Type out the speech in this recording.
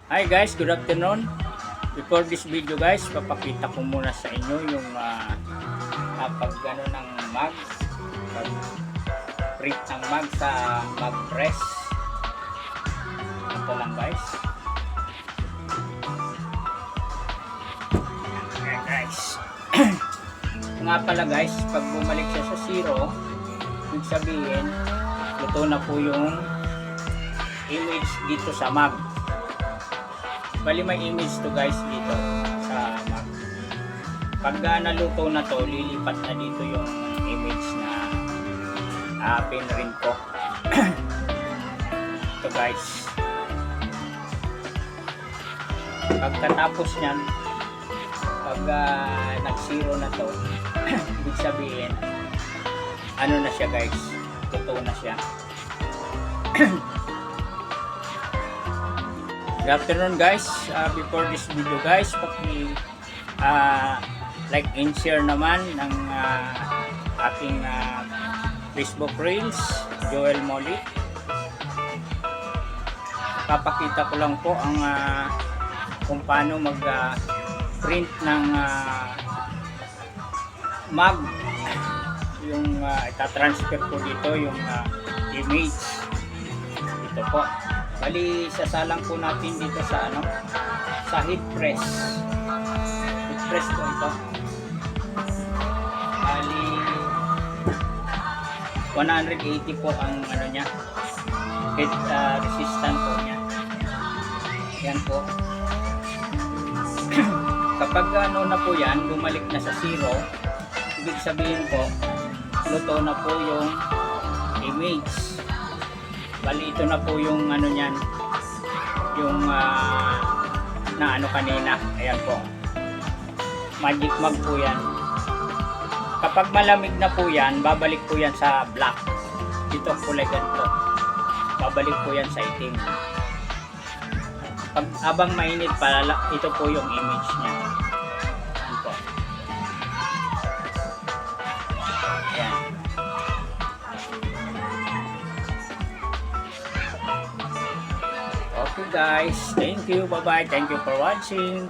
Hi guys, good afternoon. Before this video guys, papakita ko muna sa inyo yung pag gano ng mug, pag print ng mug sa mug press. Ito lang guys. Ayan guys. Nga pala guys, pag bumalik siya sa 0, ibig sabihin, ito na po yung image dito sa mug. Bali may image to guys dito sa mug. Pag naluto na to, lilipat na dito yung image na pinrint ko. Ito guys. Pagkatapos nyan, pag nag-0 na to, ibig sabihin, ano na siya guys, totoo na siya. Good afternoon guys. Before this video guys, like and share naman ng aking Facebook Reels, Joel Molly. Papakita ko lang po ang kung paano mag print ng mug. Yung itatransfer ko dito yung image. Ito po. Bali, sasalang po natin dito sa sa heat press. Heat press po ito. Bali, 180 po ang niya. Heat resistant po niya. Yan po. Kapag na po yan, bumalik na sa 0, ibig sabihin po, luto na po yung image. Bali, ito na po yung niyan, yung na kanina. Ayan po, magic mug po yan. Kapag malamig na po yan, babalik po yan sa black. Dito kulay ganito, babalik po yan sa itim. Pag abang mainit pa, ito po yung image niya. Ayan po. Ayan. Okay guys, thank you, bye bye, thank you for watching.